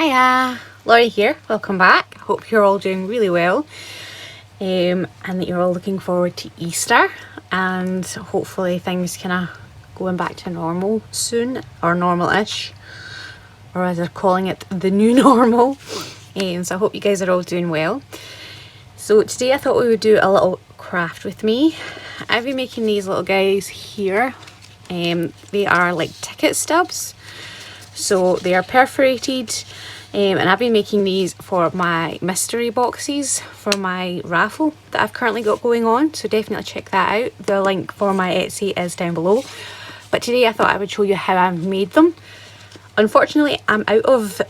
Hiya, Laurie here, welcome back. Hope you're all doing really well and that you're all looking forward to Easter and hopefully things kind of going back to normal soon, or normal-ish, or as they're calling it, the new normal. So I hope you guys are all doing well. So today I thought we would do a little craft with me. I've been making these little guys here. They are like ticket stubs, so they are perforated, and I've been making these for my mystery boxes for my raffle that I've currently got going on, so definitely check that out. The link for my Etsy is down below, but today I thought I would show you how I've made them. Unfortunately, I'm out of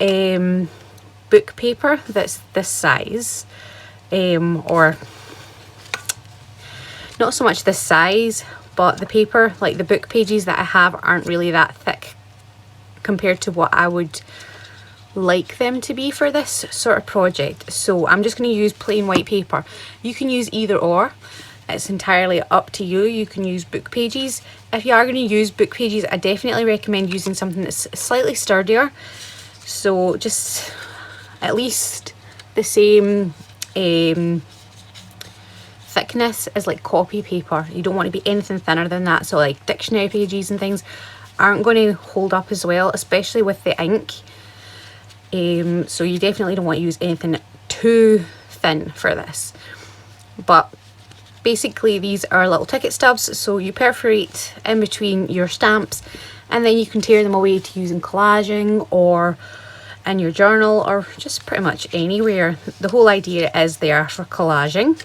book paper that's this size, or not so much this size, but the paper, like the book pages that I have, aren't really that thick compared to what I would like them to be for this sort of project. So I'm just going to use plain white paper. You can use either or, it's entirely up to you. You can use book pages. If you are going to use book pages, I definitely recommend using something that's slightly sturdier, so just at least the same thickness as like copy paper. You don't want to be anything thinner than that, so like dictionary pages and things aren't going to hold up as well, especially with the ink. So you definitely don't want to use anything too thin for this. But basically these are little ticket stubs, so you perforate in between your stamps and then you can tear them away to use in collaging or in your journal or just pretty much anywhere. The whole idea is they are for collaging.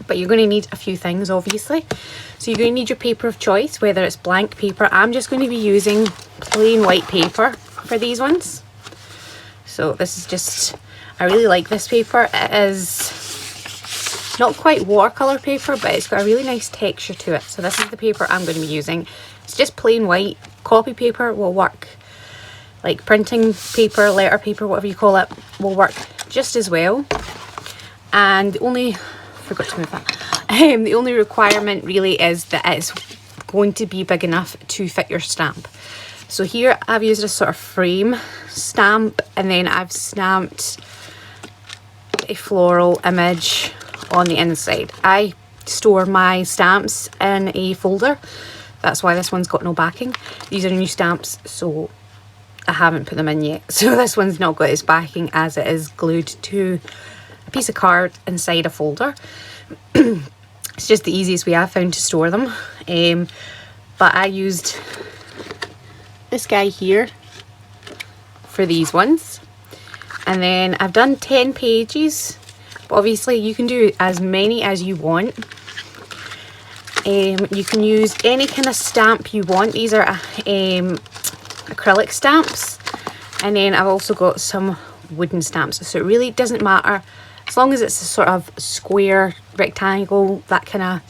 But you're going to need a few things, obviously. So you're going to need your paper of choice, whether it's blank paper. I'm just going to be using plain white paper for these ones. So this is just, I really like this paper. It is not quite watercolour paper, but it's got a really nice texture to it. So this is the paper I'm going to be using. It's just plain white. Copy paper will work. Like printing paper, letter paper, whatever you call it, will work just as well. And forgot to move that. The only requirement really is that it's going to be big enough to fit your stamp. So here I've used a sort of frame stamp, and then I've stamped a floral image on the inside. I store my stamps in a folder. That's why this one's got no backing. These are new stamps, so I haven't put them in yet. So this one's not got its backing as it is glued to a piece of card inside a folder. It's just the easiest way I've found to store them. But I used this guy here for these ones, and then I've done 10 pages, but obviously you can do as many as you want. You can use any kind of stamp you want. These are acrylic stamps, and then I've also got some wooden stamps, so it really doesn't matter as long as it's a sort of square, rectangle, that kind of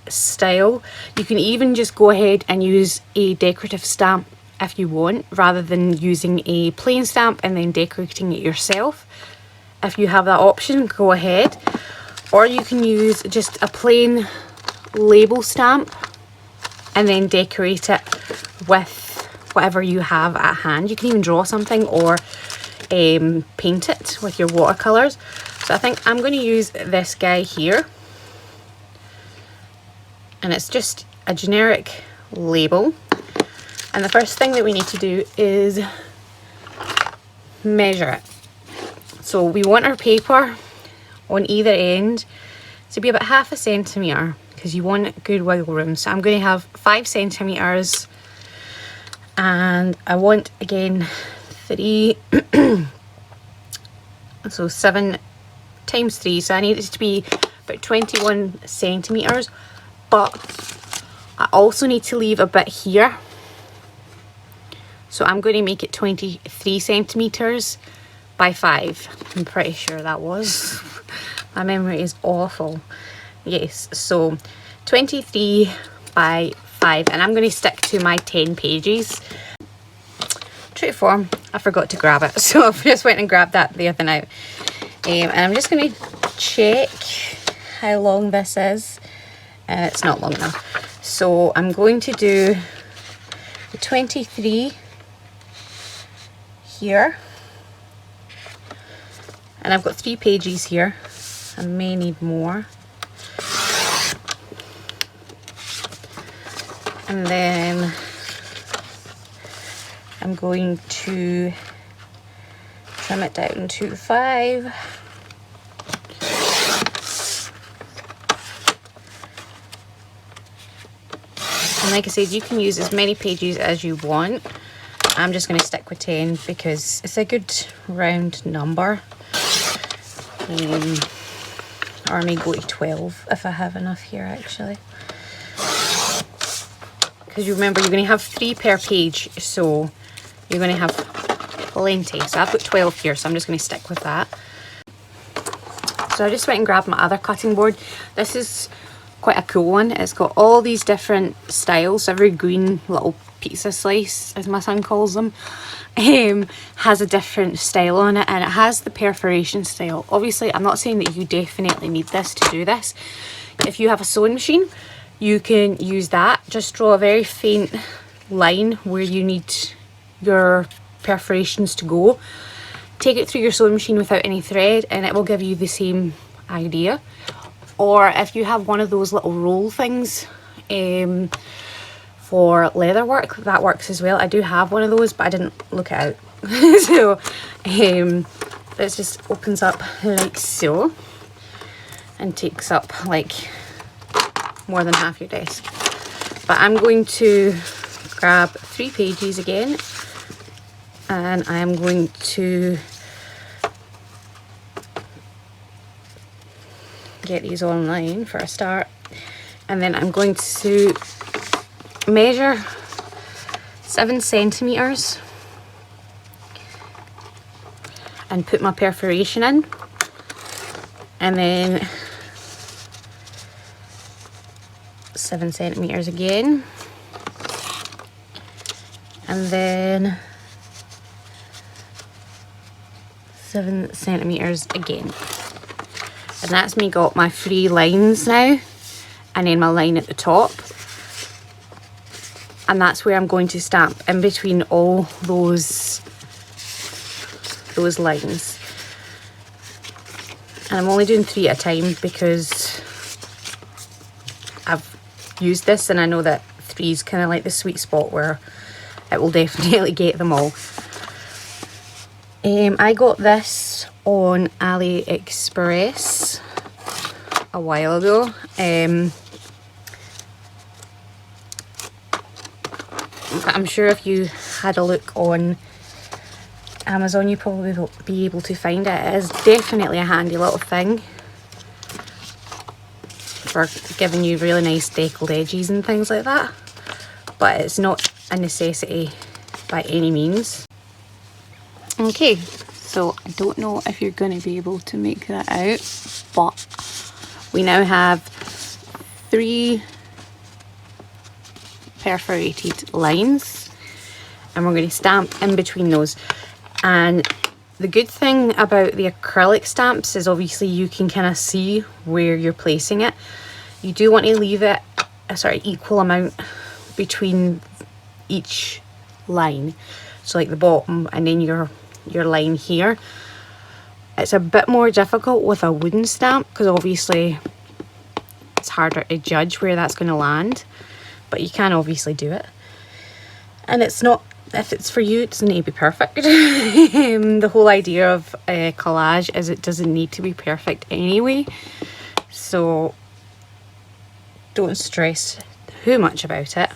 style. You can even just go ahead and use a decorative stamp if you want, rather than using a plain stamp and then decorating it yourself. If you have that option, go ahead. Or you can use just a plain label stamp and then decorate it with whatever you have at hand. You can even draw something or paint it with your watercolours. So I think I'm going to use this guy here, and it's just a generic label. And the first thing that we need to do is measure it. So we want our paper on either end to be about 1/2 centimetre, because you want good wiggle room. So I'm going to have 5 centimetres, and I want, again, 3 so 7 times 3, so I need it to be about 21 centimetres, but I also need to leave a bit here, so I'm going to make it 23 centimetres by 5. I'm pretty sure that was. My memory is awful. Yes, so 23 by 5, and I'm going to stick to my 10 pages. True to form, I forgot to grab it, so I just went and grabbed that the other night. And I'm just going to check how long this is. It's not long enough. So I'm going to do the 23 here, And I've got 3 pages here. I may need more. And then I'm going to trim it down to 5. And like I said, you can use as many pages as you want. I'm just going to stick with 10 because it's a good round number. Or I may go to 12 if I have enough here actually. Because you remember, you're going to have 3 per page, so you're going to have plenty. So I've got 12 here, so I'm just going to stick with that. So I just went and grabbed my other cutting board. This is quite a cool one. It's got all these different styles. Every green little pizza slice, as my son calls them, has a different style on it, and it has the perforation style. Obviously, I'm not saying that you definitely need this to do this. If you have a sewing machine, you can use that. Just draw a very faint line where you need your perforations to go. Take it through your sewing machine without any thread and it will give you the same idea. Or if you have one of those little roll things for leather work, that works as well. I do have one of those, but I didn't look it out. So it just opens up like so and takes up like more than half your desk. But I'm going to grab 3 pages again, and I am going to get these online for a start, and then I'm going to measure 7 centimeters and put my perforation in, and then 7 centimeters again, and then 7 centimeters again. And that's me got my 3 lines now, and then my line at the top, and that's where I'm going to stamp in between all those lines. And I'm only doing 3 at a time because I've used this and I know that 3 is kind of like the sweet spot where it will definitely get them all. I got this on AliExpress a while ago. But I'm sure if you had a look on Amazon, you probably will be able to find it. It is definitely a handy little thing for giving you really nice deckled edges and things like that, but it's not a necessity by any means. Okay, so I don't know if you're going to be able to make that out, but we now have 3 perforated lines, and we're going to stamp in between those. And the good thing about the acrylic stamps is obviously you can kind of see where you're placing it. You do want to leave it a sort of equal amount between each line, so like the bottom and then your line here. It's a bit more difficult with a wooden stamp because obviously it's harder to judge where that's going to land, but you can obviously do it. And it's not, if it's for you, it doesn't need to be perfect. The whole idea of collage is it doesn't need to be perfect anyway, so don't stress too much about it.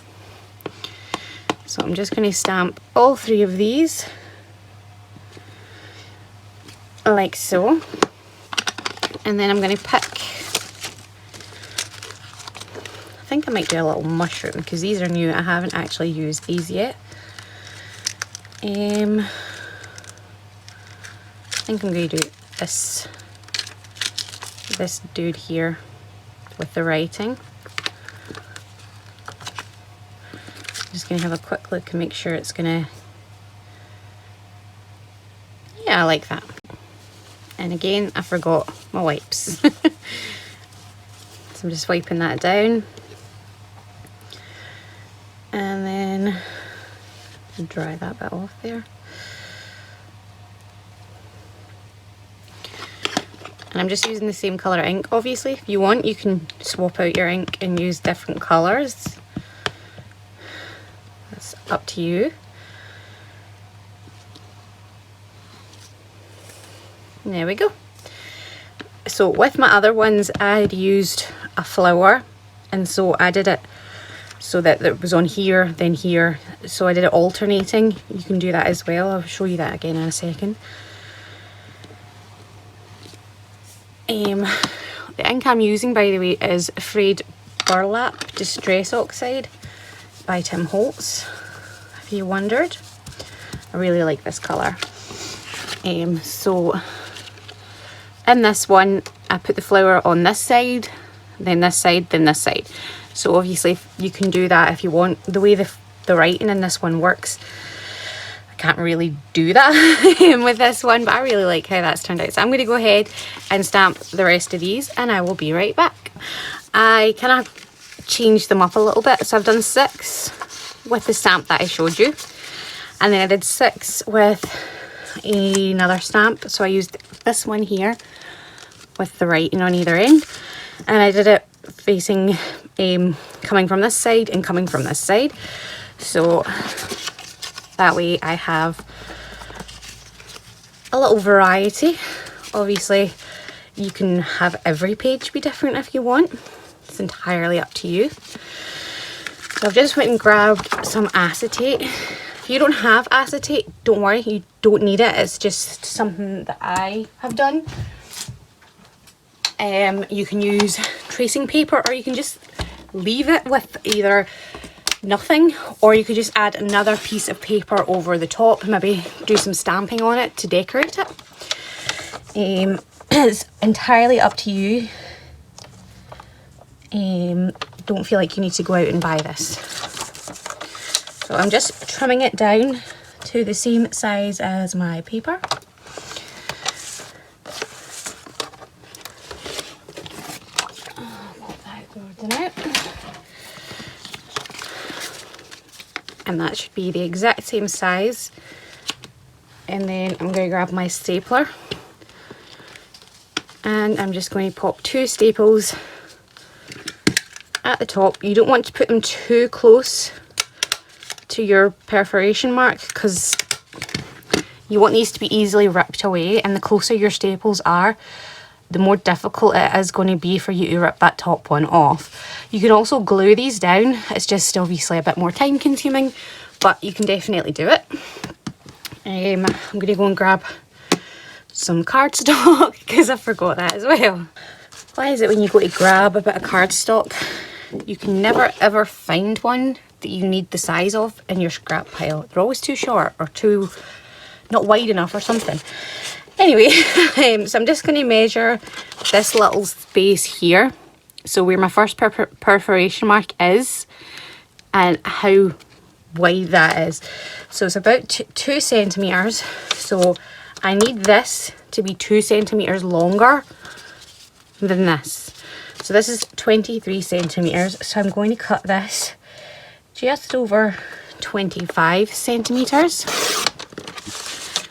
So I'm just going to stamp all 3 of these like so, and then I'm going to pick, I think I might do a little mushroom because these are new. I haven't actually used these yet. I think I'm going to do this dude here with the writing. Just going to have a quick look and make sure it's going to, yeah, I like that. And again, I forgot my wipes. So I'm just wiping that down. And then dry that bit off there. And I'm just using the same colour ink. Obviously, if you want, you can swap out your ink and use different colours. That's up to you. And there we go. So with my other ones, I had used a flower, and so I did it so that it was on here, then here. So I did it alternating. You can do that as well. I'll show you that again in a second. The ink I'm using, by the way, is Frayed Burlap Distress Oxide by Tim Holtz, if you wondered. I really like this colour. So in this one, I put the flower on this side, then this side, then this side. So obviously you can do that if you want. The way the writing in this one works, I can't really do that with this one, but I really like how that's turned out. So I'm going to go ahead and stamp the rest of these, and I will be right back. I kind of changed them up a little bit. So I've done 6 with the stamp that I showed you, and then I did 6 with another stamp. So I used this one here with the writing on either end, and I did it facing coming from this side and coming from this side, so that way I have a little variety. Obviously you can have every page be different if you want. It's entirely up to you. So I've just went and grabbed some acetate. If you don't have acetate, don't worry, you don't need it. It's just something that I have done. You can use tracing paper, or you can just leave it with either nothing, or you could just add another piece of paper over the top, maybe do some stamping on it to decorate it. It's entirely up to you. Don't feel like you need to go out and buy this. So I'm just trimming it down to the same size as my paper. And that should be the exact same size. And then I'm going to grab my stapler, and I'm just going to pop 2 staples at the top. You don't want to put them too close to your perforation mark, because you want these to be easily ripped away, and the closer your staples are, the more difficult it is going to be for you to rip that top one off. You can also glue these down. It's just obviously a bit more time consuming, but you can definitely do it. I'm going to go and grab some cardstock because I forgot that as well. Why is it when you go to grab a bit of cardstock, you can never ever find one that you need the size of in your scrap pile? They're always too short or too not wide enough or something. Anyway, so I'm just going to measure this little space here, so where my first perforation mark is, and how wide that is. So it's about 2 centimetres. So I need this to be 2 centimetres longer than this. So this is 23 centimetres. So I'm going to cut this just over 25 centimetres.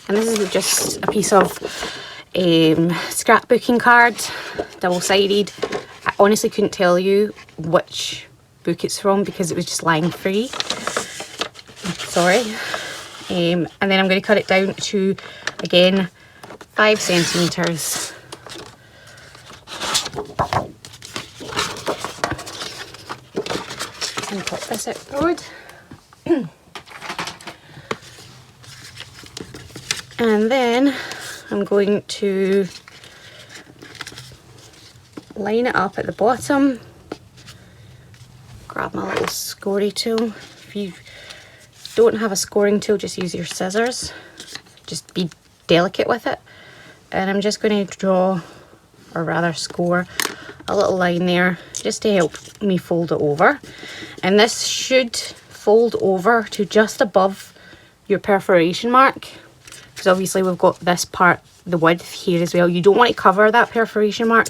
And this is just a piece of scrapbooking card, double-sided. I honestly couldn't tell you which book it's from because it was just lying free. Sorry. And then I'm going to cut it down to, again, 5 centimetres. And pop this out forward. And then I'm going to line it up at the bottom. Grab my little scoring tool. If you don't have a scoring tool, just use your scissors. Just be delicate with it. And I'm just going to draw, or rather score, a little line there just to help me fold it over. And this should fold over to just above your perforation mark. Because obviously we've got this part, the width here as well. You don't want to cover that perforation mark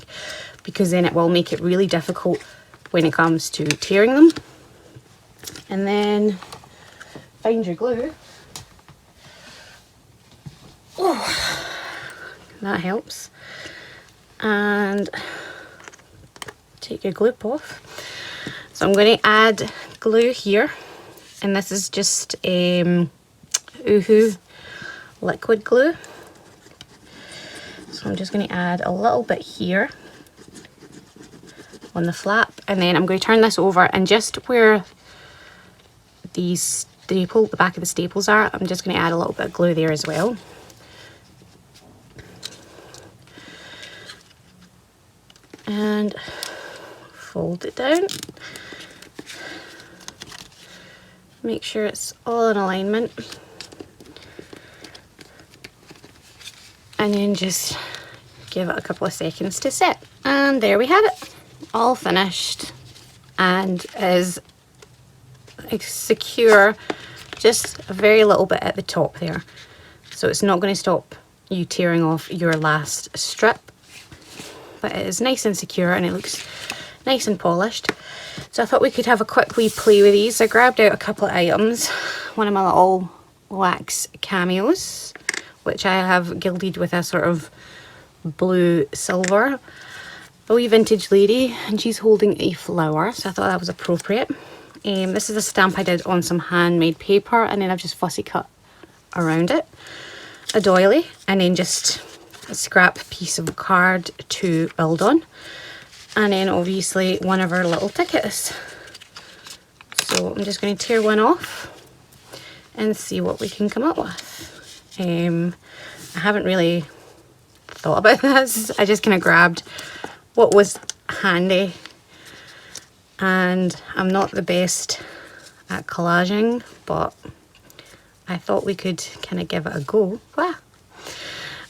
because then it will make it really difficult when it comes to tearing them. And then find your glue. Oh, that helps. and take your glue off. So I'm going to add glue here, and this is just Uhu liquid glue. So I'm just going to add a little bit here on the flap, and then I'm going to turn this over, and just where the back of the staples are, I'm just going to add a little bit of glue there as well. And fold it down. Make sure it's all in alignment. And then just give it a couple of seconds to set. And there we have it, all finished, and is secure, just a very little bit at the top there. So it's not going to stop you tearing off your last strip, but it is nice and secure and it looks nice and polished. So I thought we could have a quick wee play with these. I grabbed out a couple of items, one of my little wax cameos, which I have gilded with a sort of blue silver, a wee vintage lady, and she's holding a flower, so I thought that was appropriate. This is a stamp I did on some handmade paper, and then I've just fussy cut around it. A doily, and then just a scrap piece of card to build on. And then obviously one of our little tickets. So I'm just going to tear one off and see what we can come up with. I haven't really thought about this. I just kind of grabbed what was handy, and I'm not the best at collaging, but I thought we could kind of give it a go. Wow.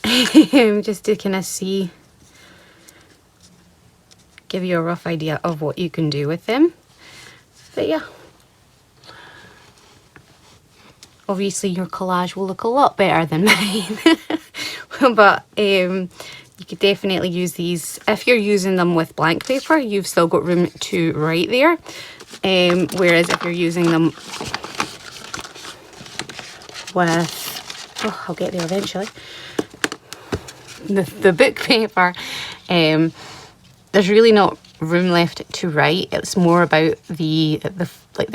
Just to kind of see, give you a rough idea of what you can do with them. But yeah, obviously your collage will look a lot better than mine. But you could definitely use these. If you're using them with blank paper, you've still got room to write there. Whereas if you're using them with, oh, I'll get there eventually, the book paper, there's really not room left to write. It's more about the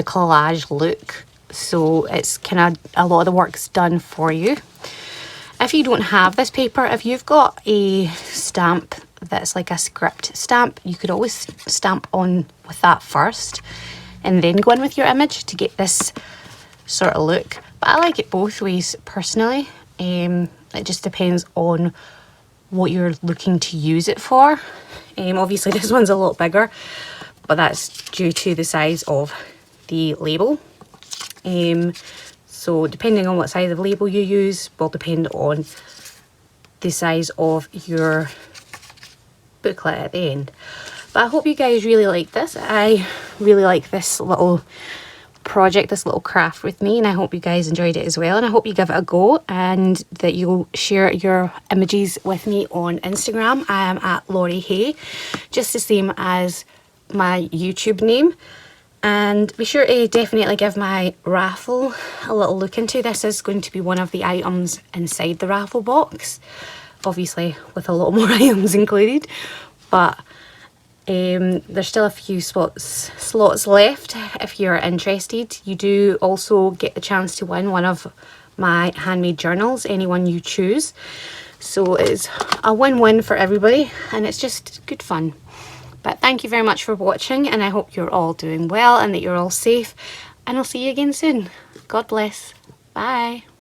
collage look. So it's kind of, a lot of the work's done for you. If you don't have this paper, if you've got a stamp that's like a script stamp, you could always stamp on with that first and then go in with your image to get this sort of look. But I like it both ways personally. It just depends on what you're looking to use it for. Obviously this one's a lot bigger, but that's due to the size of the label. So depending on what size of label you use will depend on the size of your booklet at the end. But I hope you guys really like this. I really like this little project, this little craft with me, and I hope you guys enjoyed it as well, and I hope you give it a go and that you'll share your images with me on Instagram. I am at Laurie Hay, just the same as my YouTube name. And be sure to definitely give my raffle a little look into. This is going to be one of the items inside the raffle box, obviously with a lot more items included, but there's still a few slots left if you're interested. You do also get the chance to win one of my handmade journals, anyone you choose. So it's a win-win for everybody, and it's just good fun. But thank you very much for watching, and I hope you're all doing well and that you're all safe, and I'll see you again soon. God bless. Bye.